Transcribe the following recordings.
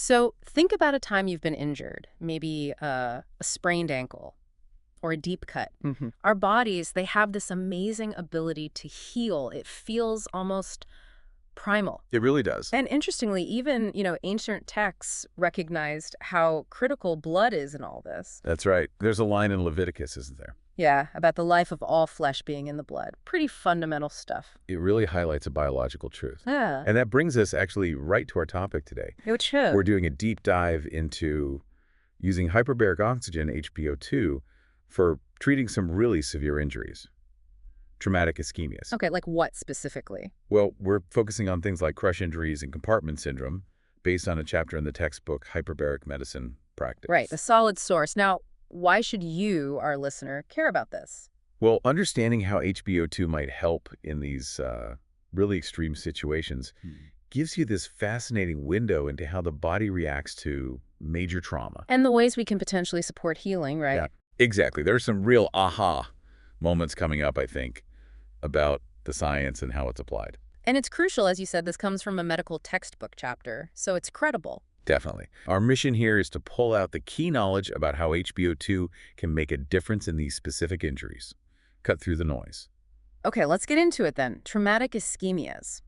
So think about a time you've been injured, maybe a sprained ankle or a deep cut. Our bodies, they have this amazing ability to heal. It feels almost primal. It really does. And interestingly, even, ancient texts recognized how critical blood is in all this. That's right. There's a line in Leviticus, isn't there? Yeah, about the life of all flesh being in the blood. Pretty fundamental stuff. It really highlights a biological truth. Yeah. And that brings us actually right to our topic today. It should. We're doing a deep dive into using hyperbaric oxygen, HbO2, for treating some really severe injuries. Traumatic ischemias. Okay, like what specifically? Well, we're focusing on things like crush injuries and compartment syndrome based on a chapter in the textbook Hyperbaric Medicine Practice. Right, the solid source. Now, why should you, our listener, care about this? Well, understanding how HbO2 might help in these really extreme situations gives you this fascinating window into how the body reacts to major trauma. And the ways we can potentially support healing, right? Yeah, exactly. There's some real aha moments coming up, I think, about the science and how it's applied. And it's crucial, as you said, this comes from a medical textbook chapter, so it's credible. Definitely. Our mission here is to pull out the key knowledge about how HbO2 can make a difference in these specific injuries. Cut through the noise. Okay, let's get into it then. Traumatic ischemias.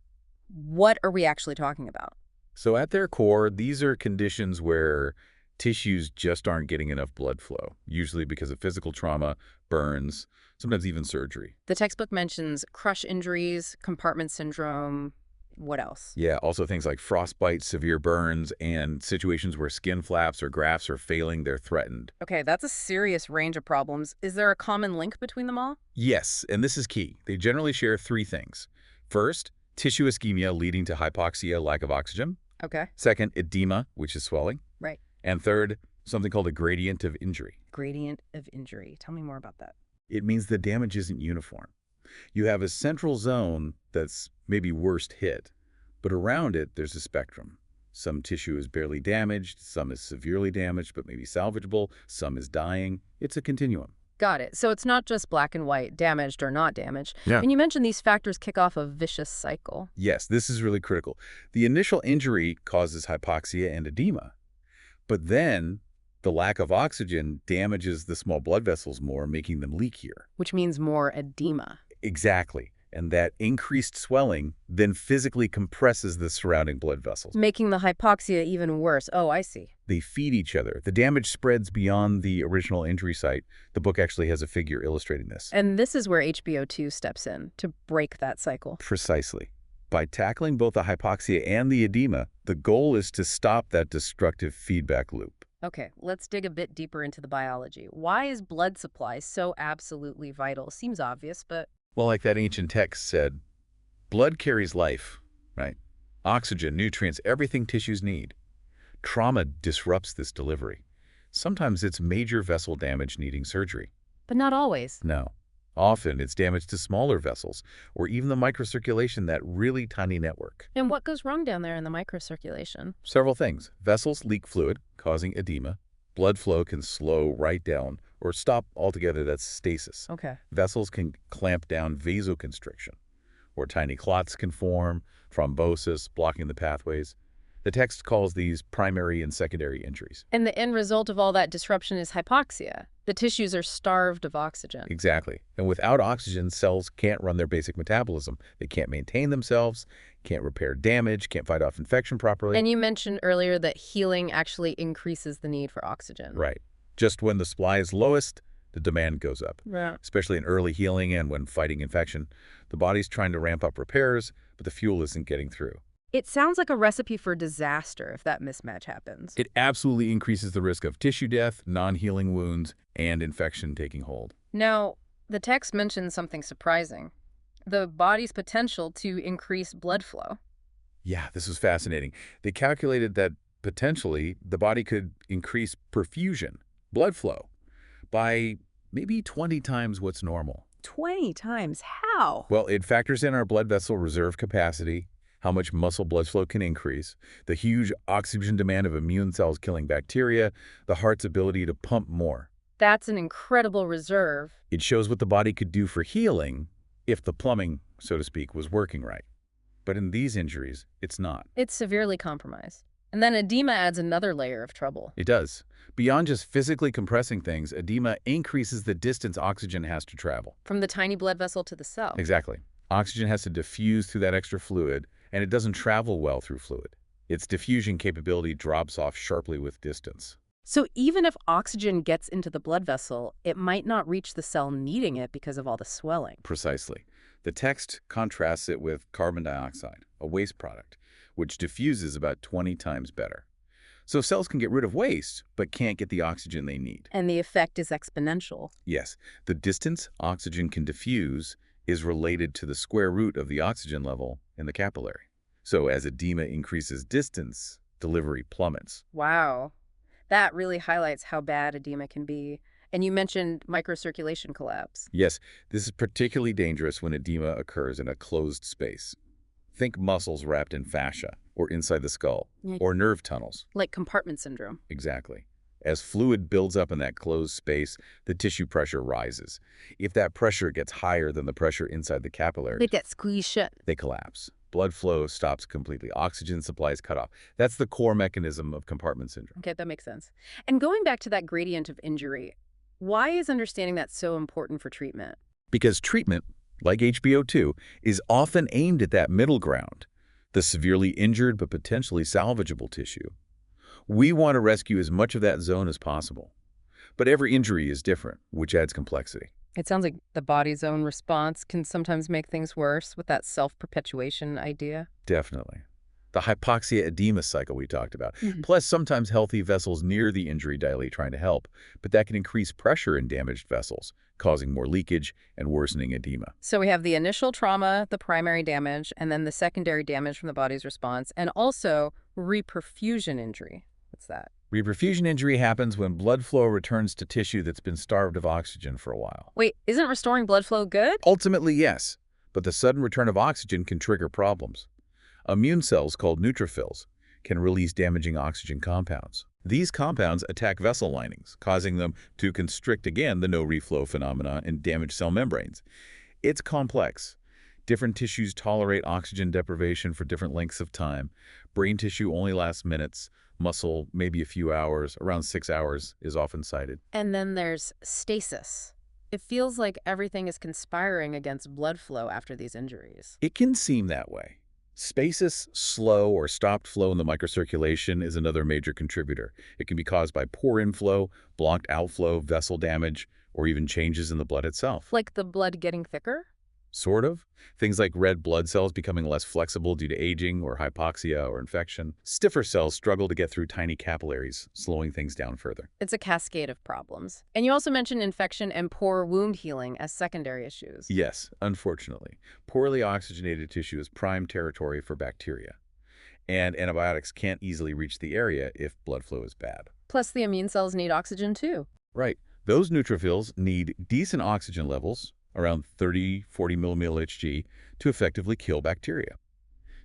What are we actually talking about? So at their core, these are conditions where tissues just aren't getting enough blood flow, usually because of physical trauma, burns, sometimes even surgery. The textbook mentions crush injuries, compartment syndrome. What else? Yeah, also things like frostbite, severe burns, and situations where skin flaps or grafts are failing, they're threatened. Okay, that's a serious range of problems. Is there a common link between them all? Yes, and this is key. They generally share three things. First, tissue ischemia leading to hypoxia, lack of oxygen. Okay. Second, edema, which is swelling. Right. And third, something called a gradient of injury. Gradient of injury. Tell me more about that. It means the damage isn't uniform. You have a central zone that's maybe worst hit, but around it, there's a spectrum. Some tissue is barely damaged, some is severely damaged but maybe salvageable, some is dying. It's a continuum. Got it. So it's not just black and white, damaged or not damaged. Yeah. And you mentioned these factors kick off a vicious cycle. Yes, this is really critical. The initial injury causes hypoxia and edema, but then the lack of oxygen damages the small blood vessels more, making them leakier. Which means more edema. Exactly. And that increased swelling then physically compresses the surrounding blood vessels. Making the hypoxia even worse. Oh, I see. They feed each other. The damage spreads beyond the original injury site. The book actually has a figure illustrating this. And this is where HbO2 steps in to break that cycle. Precisely. By tackling both the hypoxia and the edema, the goal is to stop that destructive feedback loop. Okay, let's dig a bit deeper into the biology. Why is blood supply so absolutely vital? Seems obvious, but... Well, like that ancient text said, blood carries life, right? Oxygen, nutrients, everything tissues need. Trauma disrupts this delivery. Sometimes it's major vessel damage needing surgery. But not always. No. Often it's damage to smaller vessels, or even the microcirculation, that really tiny network. And what goes wrong down there in the microcirculation? Several things. Vessels leak fluid, causing edema. Blood flow can slow right down or stop altogether. That's stasis. Okay. Vessels can clamp down, vasoconstriction, or tiny clots can form, thrombosis, blocking the pathways. The text calls these primary and secondary injuries. And the end result of all that disruption is hypoxia. The tissues are starved of oxygen. Exactly. And without oxygen, cells can't run their basic metabolism. They can't maintain themselves, can't repair damage, can't fight off infection properly. And you mentioned earlier that healing actually increases the need for oxygen. Right. Just when the supply is lowest, the demand goes up. Right. Especially in early healing and when fighting infection. The body's trying to ramp up repairs, but the fuel isn't getting through. It sounds like a recipe for disaster if that mismatch happens. It absolutely increases the risk of tissue death, non-healing wounds, and infection taking hold. Now, the text mentions something surprising. The body's potential to increase blood flow. Yeah, this was fascinating. They calculated that potentially the body could increase perfusion, blood flow, by maybe 20 times what's normal. 20 times? How? Well, it factors in our blood vessel reserve capacity, how much muscle blood flow can increase, the huge oxygen demand of immune cells killing bacteria, the heart's ability to pump more. That's an incredible reserve. It shows what the body could do for healing if the plumbing, so to speak, was working right. But in these injuries, it's not. It's severely compromised. And then edema adds another layer of trouble. It does. Beyond just physically compressing things, edema increases the distance oxygen has to travel. From the tiny blood vessel to the cell. Exactly. Oxygen has to diffuse through that extra fluid, and it doesn't travel well through fluid. Its diffusion capability drops off sharply with distance. So even if oxygen gets into the blood vessel, it might not reach the cell needing it because of all the swelling. Precisely. The text contrasts it with carbon dioxide, a waste product, which diffuses about 20 times better. So cells can get rid of waste, but can't get the oxygen they need. And the effect is exponential. Yes, the distance oxygen can diffuse is related to the square root of the oxygen level in the capillary. So as edema increases distance, delivery plummets. Wow. That really highlights how bad edema can be. And you mentioned microcirculation collapse. Yes, this is particularly dangerous when edema occurs in a closed space. Think muscles wrapped in fascia, or inside the skull, or nerve tunnels. Like compartment syndrome. Exactly. As fluid builds up in that closed space, the tissue pressure rises. If that pressure gets higher than the pressure inside the capillaries, They get squeezed shut. they collapse. Blood flow stops completely. Oxygen supply is cut off. That's the core mechanism of compartment syndrome. Okay, that makes sense. And going back to that gradient of injury, why is understanding that so important for treatment? Because treatment, like HBO2, is often aimed at that middle ground, the severely injured but potentially salvageable tissue. We want to rescue as much of that zone as possible. But every injury is different, which adds complexity. It sounds like the body's own response can sometimes make things worse with that self-perpetuation idea. Definitely. The hypoxia edema cycle we talked about. Plus, sometimes healthy vessels near the injury dilate trying to help, but that can increase pressure in damaged vessels, causing more leakage and worsening edema. So we have the initial trauma, the primary damage, and then the secondary damage from the body's response, and also reperfusion injury. What's that? Reperfusion injury happens when blood flow returns to tissue that's been starved of oxygen for a while. Wait, isn't restoring blood flow good? Ultimately, yes, but the sudden return of oxygen can trigger problems. Immune cells, called neutrophils, can release damaging oxygen compounds. These compounds attack vessel linings, causing them to constrict again the no-reflow phenomenon and damage cell membranes. It's complex. Different tissues tolerate oxygen deprivation for different lengths of time. Brain tissue only lasts minutes. Muscle, maybe a few hours. Around 6 hours is often cited. And then there's stasis. It feels like everything is conspiring against blood flow after these injuries. It can seem that way. Stasis, slow or stopped flow in the microcirculation, is another major contributor. It can be caused by poor inflow, blocked outflow, vessel damage, or even changes in the blood itself. Like the blood getting thicker? Sort of. Things like red blood cells becoming less flexible due to aging or hypoxia or infection. Stiffer cells struggle to get through tiny capillaries, slowing things down further. It's a cascade of problems. And you also mentioned infection and poor wound healing as secondary issues. Yes, unfortunately. Poorly oxygenated tissue is prime territory for bacteria. And antibiotics can't easily reach the area if blood flow is bad. Plus, the immune cells need oxygen too. Right. Those neutrophils need decent oxygen levels, around 30-40 millimole Hg, to effectively kill bacteria.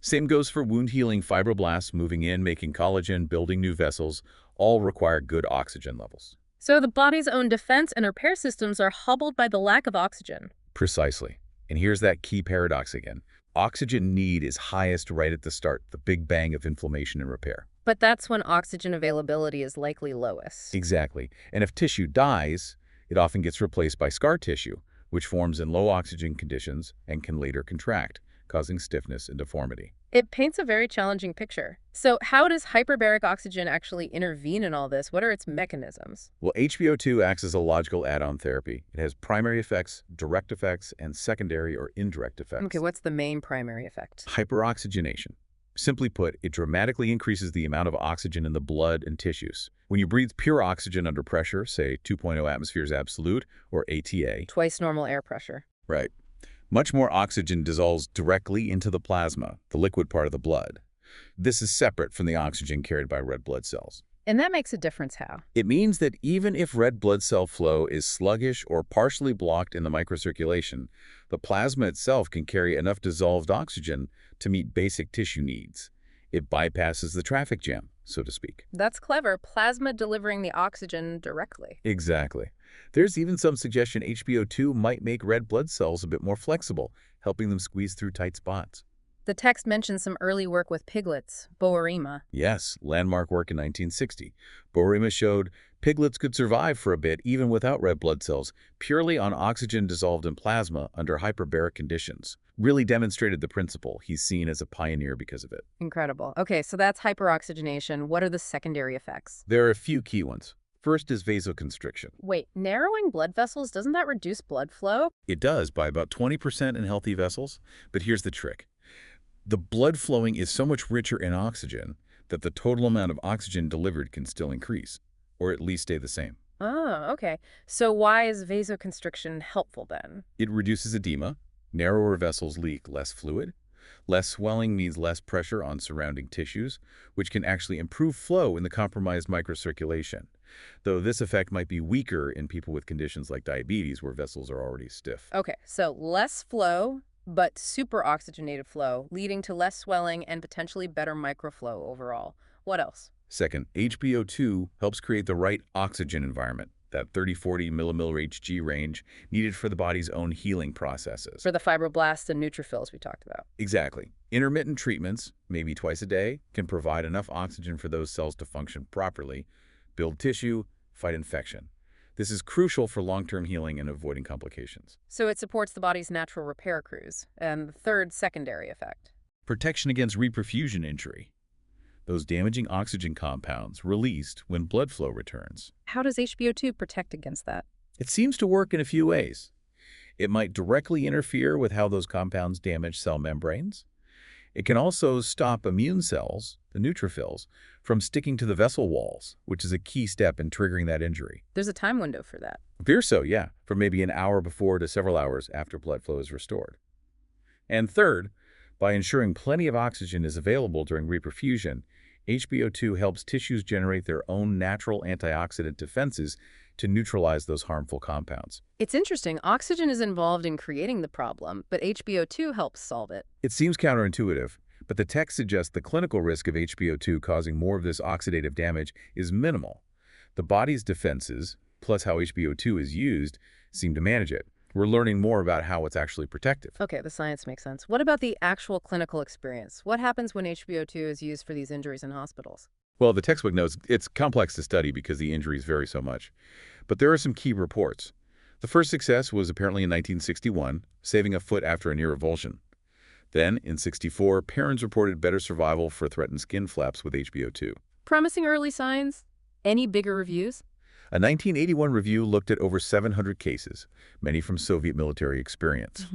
Same goes for wound healing. Fibroblasts moving in, making collagen, building new vessels, all require good oxygen levels. So the body's own defense and repair systems are hobbled by the lack of oxygen. Precisely. And here's that key paradox again. Oxygen need is highest right at the start, the big bang of inflammation and repair. But that's when oxygen availability is likely lowest. Exactly. And if tissue dies, it often gets replaced by scar tissue, which forms in low oxygen conditions and can later contract, causing stiffness and deformity. It paints a very challenging picture. So how does hyperbaric oxygen actually intervene in all this? What are its mechanisms? Well, HBO2 acts as a logical add-on therapy. It has primary effects, direct effects, and secondary or indirect effects. Okay, what's the main primary effect? Hyperoxygenation. Simply put, it dramatically increases the amount of oxygen in the blood and tissues. When you breathe pure oxygen under pressure, say 2.0 atmospheres absolute, or ATA. Twice normal air pressure. Right. Much more oxygen dissolves directly into the plasma, the liquid part of the blood. This is separate from the oxygen carried by red blood cells. And that makes a difference how? It means that even if red blood cell flow is sluggish or partially blocked in the microcirculation, the plasma itself can carry enough dissolved oxygen to meet basic tissue needs. It bypasses the traffic jam, so to speak. That's clever. Plasma delivering the oxygen directly. Exactly. There's even some suggestion HBO2 might make red blood cells a bit more flexible, helping them squeeze through tight spots. The text mentions some early work with piglets, Boerema. Yes, landmark work in 1960. Boerema showed piglets could survive for a bit even without red blood cells, purely on oxygen dissolved in plasma under hyperbaric conditions. Really demonstrated the principle. He's seen as a pioneer because of it. Incredible. Okay, so that's hyperoxygenation. What are the secondary effects? There are a few key ones. First is vasoconstriction. Wait, narrowing blood vessels, doesn't that reduce blood flow? It does by about 20% in healthy vessels, but here's the trick. The blood flowing is so much richer in oxygen that the total amount of oxygen delivered can still increase, or at least stay the same. Oh, okay. So why is vasoconstriction helpful then? It reduces edema. Narrower vessels leak less fluid. Less swelling means less pressure on surrounding tissues, which can actually improve flow in the compromised microcirculation, though this effect might be weaker in people with conditions like diabetes where vessels are already stiff. Okay, so less flow, but super oxygenated flow, leading to less swelling and potentially better microflow overall. What else? Second, HBO2 helps create the right oxygen environment, that 30-40 millimole Hg range needed for the body's own healing processes. For the fibroblasts and neutrophils we talked about. Exactly. Intermittent treatments, maybe twice a day, can provide enough oxygen for those cells to function properly, build tissue, fight infection. This is crucial for long-term healing and avoiding complications. So it supports the body's natural repair crews. And the third secondary effect. Protection against reperfusion injury. Those damaging oxygen compounds released when blood flow returns. How does HBO2 protect against that? It seems to work in a few ways. It might directly interfere with how those compounds damage cell membranes. It can also stop immune cells, the neutrophils, from sticking to the vessel walls, which is a key step in triggering that injury. There's a time window for that. Appears so, yeah, from maybe an hour before to several hours after blood flow is restored. And third, by ensuring plenty of oxygen is available during reperfusion, HBO2 helps tissues generate their own natural antioxidant defenses to neutralize those harmful compounds. It's interesting. Oxygen is involved in creating the problem, but HBO2 helps solve it. It seems counterintuitive, but the text suggests the clinical risk of HBO2 causing more of this oxidative damage is minimal. The body's defenses, plus how HBO2 is used, seem to manage it. We're learning more about how it's actually protective. Okay, the science makes sense. What about the actual clinical experience? What happens when HBO2 is used for these injuries in hospitals? Well, the textbook notes it's complex to study because the injuries vary so much. But there are some key reports. The first success was apparently in 1961, saving a foot after a near avulsion. Then, in 64, parents reported better survival for threatened skin flaps with HBO2. Promising early signs? Any bigger reviews? A 1981 review looked at over 700 cases, many from Soviet military experience.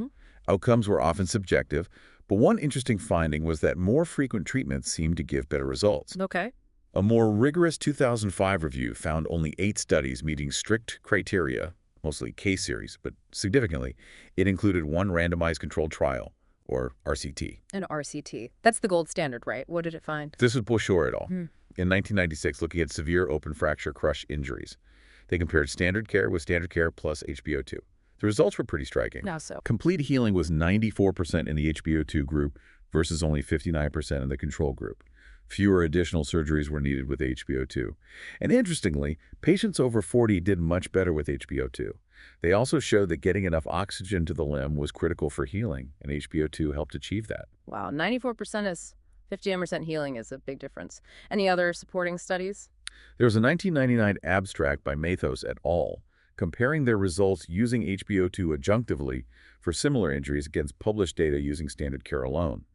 Outcomes were often subjective, but one interesting finding was that more frequent treatments seemed to give better results. Okay. A more rigorous 2005 review found only 8 studies meeting strict criteria, mostly case series, but significantly, it included one randomized controlled trial, or RCT. An RCT. That's the gold standard, right? What did it find? This was Bushore et al. In 1996, looking at severe open fracture crush injuries. They compared standard care with standard care plus HBO2. The results were pretty striking. How so? Complete healing was 94% in the HBO2 group versus only 59% in the control group. Fewer additional surgeries were needed with HBO2. And interestingly, patients over 40 did much better with HBO2. They also showed that getting enough oxygen to the limb was critical for healing, and HBO2 helped achieve that. Wow, 94% is 59% healing is a big difference. Any other supporting studies? There was a 1999 abstract by Mathos et al. Comparing their results using HBO2 adjunctively for similar injuries against published data using standard care alone.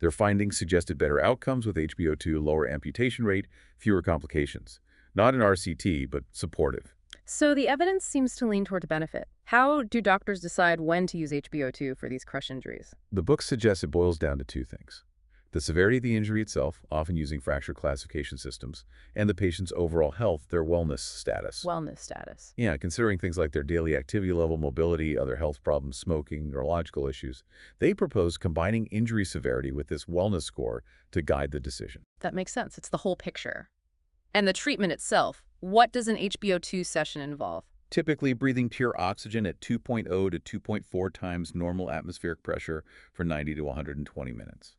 Their findings suggested better outcomes with HBO2, lower amputation rate, fewer complications. Not an RCT, but supportive. So the evidence seems to lean toward benefit. How do doctors decide when to use HBO2 for these crush injuries? The book suggests it boils down to 2 things. The severity of the injury itself, often using fracture classification systems, and the patient's overall health, their wellness status. Wellness status. Yeah, considering things like their daily activity level, mobility, other health problems, smoking, neurological issues. They propose combining injury severity with this wellness score to guide the decision. That makes sense. It's the whole picture. And the treatment itself, what does an HBO2 session involve? Typically breathing pure oxygen at 2.0 to 2.4 times normal atmospheric pressure for 90 to 120 minutes.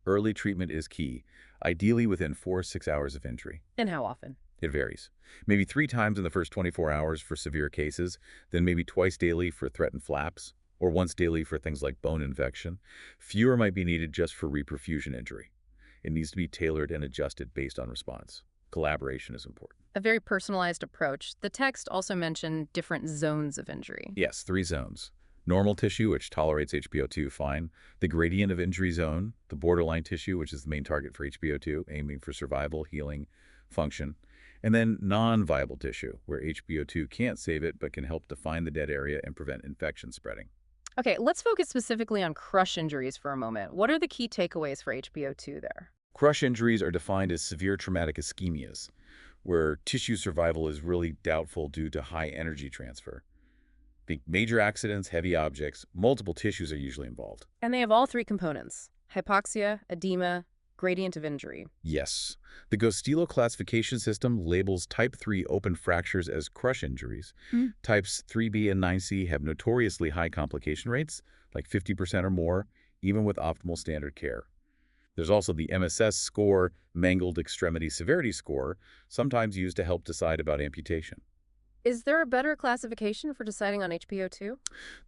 Early treatment is key, ideally within 4 to 6 hours of injury. And how often? It varies. Maybe 3 times in the first 24 hours for severe cases, then maybe twice daily for threatened flaps. or once daily for things like bone infection. Fewer might be needed just for reperfusion injury. It needs to be tailored and adjusted based on response. Collaboration is important. A very personalized approach. The text also mentioned different zones of injury. Yes, 3 zones. Normal tissue, which tolerates HbO2 fine, the gradient of injury zone, the borderline tissue, which is the main target for HbO2, aiming for survival, healing, function, and then non-viable tissue, where HbO2 can't save it but can help define the dead area and prevent infection spreading. Okay, let's focus specifically on crush injuries for a moment. What are the key takeaways for HbO2 there? Crush injuries are defined as severe traumatic ischemias, where tissue survival is really doubtful due to high energy transfer. Think major accidents, heavy objects, multiple tissues are usually involved. And they have all 3 components: hypoxia, edema, gradient of injury. Yes. The Gostilo classification system labels type 3 open fractures as crush injuries. Types 3B and 9C have notoriously high complication rates, like 50% or more, even with optimal standard care. There's also the MSS score, Mangled Extremity Severity Score, sometimes used to help decide about amputation. Is there a better classification for deciding on HbO2?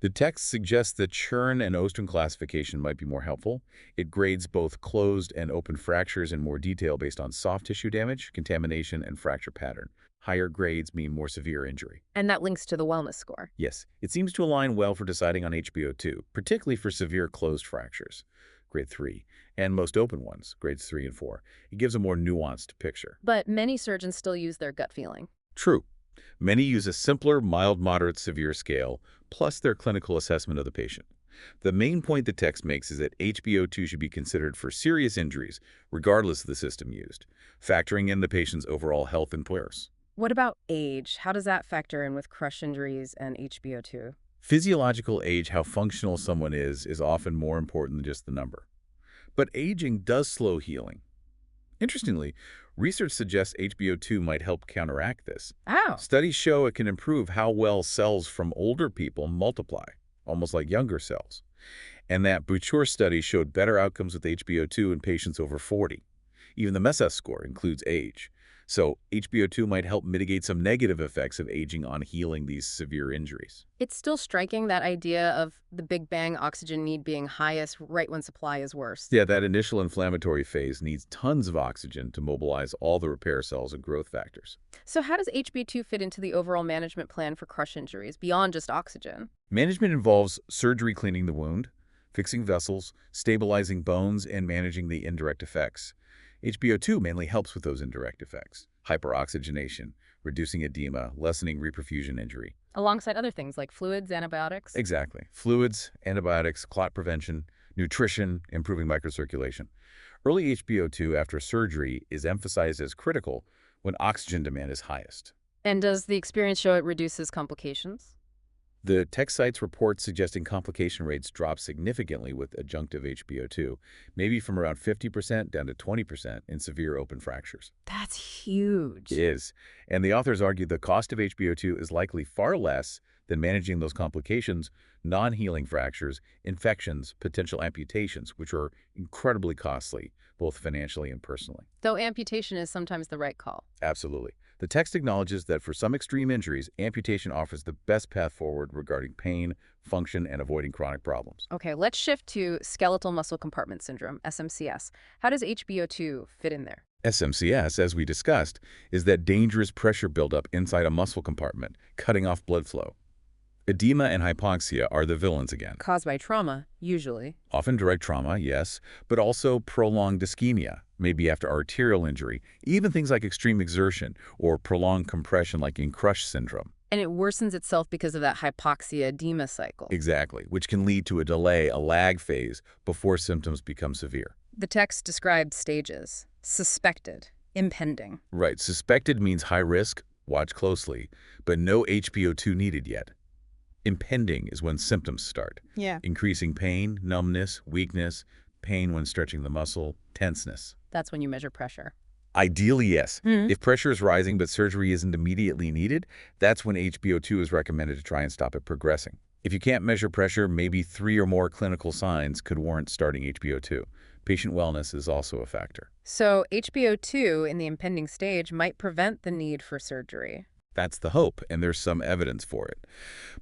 The text suggests that Chern and Ostrom classification might be more helpful. It grades both closed and open fractures in more detail based on soft tissue damage, contamination, and fracture pattern. Higher grades mean more severe injury. And that links to the wellness score. Yes, it seems to align well for deciding on HbO2, particularly for severe closed fractures, grade 3, and most open ones, grades 3 and 4. It gives a more nuanced picture. But many surgeons still use their gut feeling. True. Many use a simpler, mild, moderate, severe scale, plus their clinical assessment of the patient. The main point the text makes is that HbO2 should be considered for serious injuries, regardless of the system used, factoring in the patient's overall health and pulse. What about age? How does that factor in with crush injuries and HbO2? Physiological age, how functional someone is often more important than just the number. But aging does slow healing. Interestingly, research suggests HbO2 might help counteract this. Oh. Studies show it can improve how well cells from older people multiply, almost like younger cells. And that Bouture study showed better outcomes with HbO2 in patients over 40. Even the MESS score includes age. So HbO2 might help mitigate some negative effects of aging on healing these severe injuries. It's still striking, that idea of the Big Bang oxygen need being highest right when supply is worst. Yeah, that initial inflammatory phase needs tons of oxygen to mobilize all the repair cells and growth factors. So how does HbO2 fit into the overall management plan for crush injuries beyond just oxygen? Management involves surgery cleaning the wound, fixing vessels, stabilizing bones, and managing the indirect effects. HbO2 mainly helps with those indirect effects: hyperoxygenation, reducing edema, lessening reperfusion injury. Alongside other things like fluids, antibiotics? Exactly. Fluids, antibiotics, clot prevention, nutrition, improving microcirculation. Early HbO2 after surgery is emphasized as critical when oxygen demand is highest. And does the experience show it reduces complications? The text cites reports suggesting complication rates drop significantly with adjunctive HbO2, maybe from around 50% down to 20% in severe open fractures. That's huge. It is. And the authors argue the cost of HbO2 is likely far less than managing those complications, non-healing fractures, infections, potential amputations, which are incredibly costly, both financially and personally. Though amputation is sometimes the right call. Absolutely. The text acknowledges that for some extreme injuries, amputation offers the best path forward regarding pain, function, and avoiding chronic problems. Okay, let's shift to skeletal muscle compartment syndrome, SMCS. How does HbO2 fit in there? SMCS, as we discussed, is that dangerous pressure buildup inside a muscle compartment, cutting off blood flow. Edema and hypoxia are the villains again. Caused by trauma, usually. Often direct trauma, yes, but also prolonged ischemia, maybe after arterial injury, even things like extreme exertion or prolonged compression like in crush syndrome. And it worsens itself because of that hypoxia-edema cycle. Exactly, which can lead to a delay, a lag phase, before symptoms become severe. The text described stages: suspected, impending. Right, suspected means high risk, watch closely, but no HbO2 needed yet. Impending is when symptoms start. Yeah. Increasing pain, numbness, weakness, pain when stretching the muscle, tenseness. That's when you measure pressure. Ideally, yes. If pressure is rising but surgery isn't immediately needed, that's when HbO2 is recommended to try and stop it progressing. If you can't measure pressure, maybe 3 or more clinical signs could warrant starting HbO2. Patient wellness is also a factor. So HbO2 in the impending stage might prevent the need for surgery. That's the hope, and there's some evidence for it.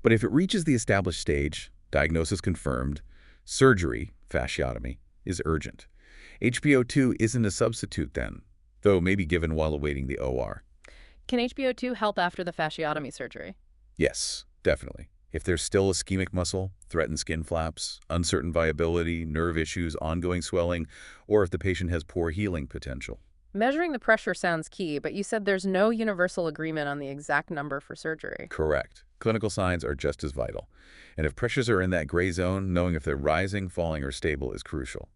But if it reaches the established stage, Diagnosis confirmed. Surgery, fasciotomy, is urgent. HBO2 isn't a substitute then, though maybe given while awaiting the OR. Can HBO2 help after the fasciotomy surgery? Yes, definitely. If there's still ischemic muscle, threatened skin flaps, uncertain viability, nerve issues, ongoing swelling, or if the patient has poor healing potential. Measuring the pressure sounds key, but you said there's no universal agreement on the exact number for surgery. Correct. Clinical signs are just as vital. And if pressures are in that gray zone, knowing if they're rising, falling, or stable is crucial.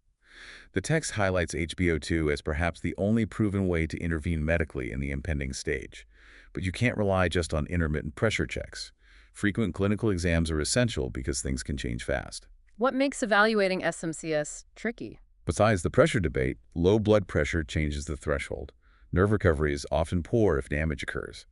The text highlights HBO2 as perhaps the only proven way to intervene medically in the impending stage. But you can't rely just on intermittent pressure checks. Frequent clinical exams are essential because things can change fast. What makes evaluating SMCS tricky? Besides the pressure debate, low blood pressure changes the threshold. Nerve recovery is often poor if damage occurs.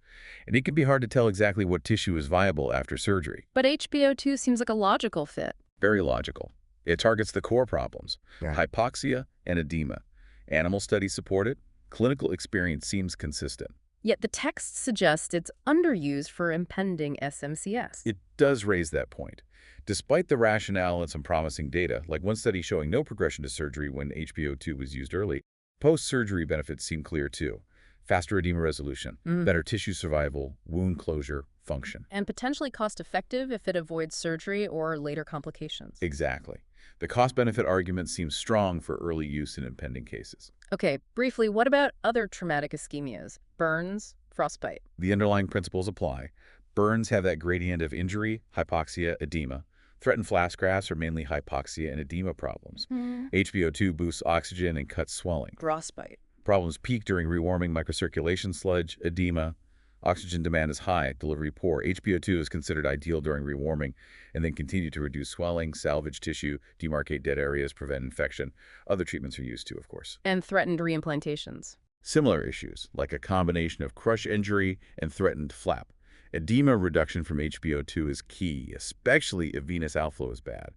And it can be hard to tell exactly what tissue is viable after surgery. But HBO2 seems like a logical fit. Very logical. It targets the core problems, Yeah. hypoxia and edema. Animal studies support it. Clinical experience seems consistent. Yet the text suggests it's underused for impending SMCS. It does raise that point. Despite the rationale and some promising data, like one study showing no progression to surgery when HBO2 was used early, post-surgery benefits seem clear too. Faster edema resolution, better tissue survival, wound closure, function. And potentially cost-effective if it avoids surgery or later complications. Exactly. The cost-benefit argument seems strong for early use in impending cases. Okay, briefly, what about other traumatic ischemias? Burns, frostbite. The underlying principles apply. Burns have that gradient of injury, hypoxia, edema. Threatened flash grafts are mainly hypoxia and edema problems. HBO2 boosts oxygen and cuts swelling. Frostbite. Problems peak during rewarming, microcirculation sludge, edema. Oxygen demand is high, delivery poor. HBO2 is considered ideal during rewarming and then continue to reduce swelling, salvage tissue, demarcate dead areas, prevent infection. Other treatments are used too, of course. And threatened reimplantations. Similar issues, like a combination of crush injury and threatened flap. Edema reduction from HBO2 is key, especially if venous outflow is bad.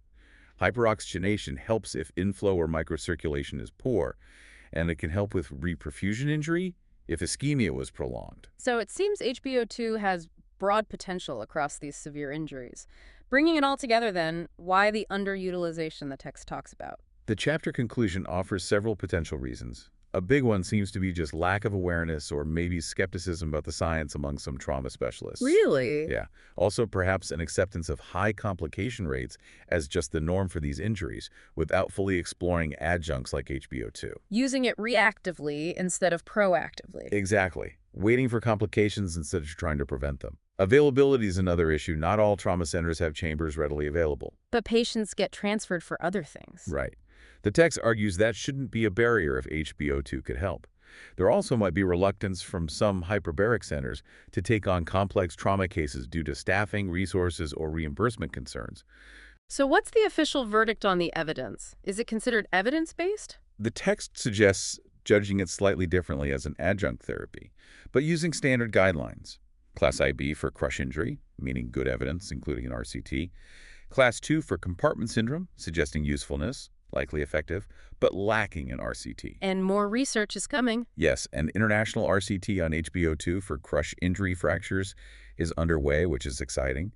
Hyperoxygenation helps if inflow or microcirculation is poor, and it can help with reperfusion injury if ischemia was prolonged. So it seems HBO2 has broad potential across these severe injuries. Bringing it all together then, why the underutilization the text talks about? The chapter conclusion offers several potential reasons. A big one seems to be just lack of awareness or maybe skepticism about the science among some trauma specialists. Really? Yeah. Also, perhaps an acceptance of high complication rates as just the norm for these injuries, without fully exploring adjuncts like HBO2. Using it reactively instead of proactively. Exactly. Waiting for complications instead of trying to prevent them. Availability is another issue. Not all trauma centers have chambers readily available. But patients get transferred for other things. Right. The text argues that shouldn't be a barrier if HBO2 could help. There also might be reluctance from some hyperbaric centers to take on complex trauma cases due to staffing, resources, or reimbursement concerns. So what's the official verdict on the evidence? Is it considered evidence-based? The text suggests judging it slightly differently as an adjunct therapy, but using standard guidelines. Class IB for crush injury, meaning good evidence, including an RCT. Class 2 for compartment syndrome, suggesting usefulness, likely effective, but lacking an RCT. And more research is coming. Yes, an international RCT on HBO2 for crush injury fractures is underway, which is exciting.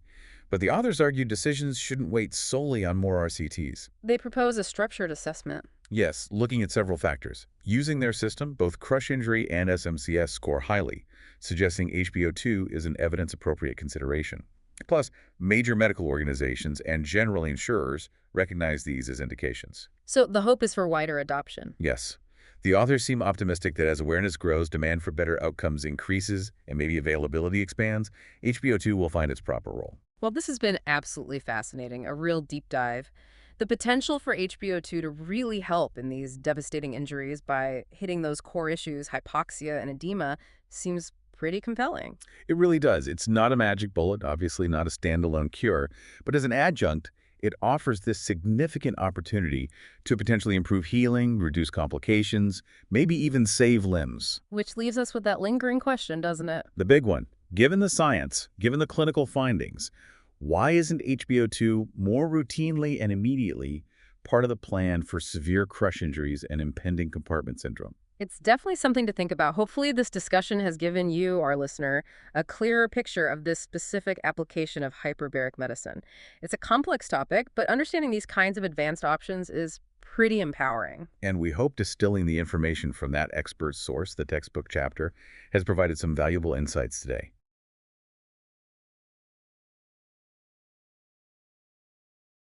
But the authors argue decisions shouldn't wait solely on more RCTs. They propose a structured assessment. Yes, looking at several factors. Using their system, both crush injury and SMCS score highly, suggesting HBO2 is an evidence-appropriate consideration. Plus, major medical organizations and general insurers recognize these as indications. So the hope is for wider adoption. Yes. The authors seem optimistic that as awareness grows, demand for better outcomes increases, and maybe availability expands, HBO2 will find its proper role. Well, this has been absolutely fascinating, a real deep dive. The potential for HBO2 to really help in these devastating injuries by hitting those core issues, hypoxia and edema, seems pretty compelling. It really does. It's not a magic bullet, obviously not a standalone cure, but as an adjunct, it offers this significant opportunity to potentially improve healing, reduce complications, maybe even save limbs. Which leaves us with that lingering question, doesn't it? The big one, given the science, given the clinical findings, why isn't HBO2 more routinely and immediately part of the plan for severe crush injuries and impending compartment syndrome? It's definitely something to think about. Hopefully, this discussion has given you, our listener, a clearer picture of this specific application of hyperbaric medicine. It's a complex topic, but understanding these kinds of advanced options is pretty empowering. And we hope distilling the information from that expert source, the textbook chapter, has provided some valuable insights today.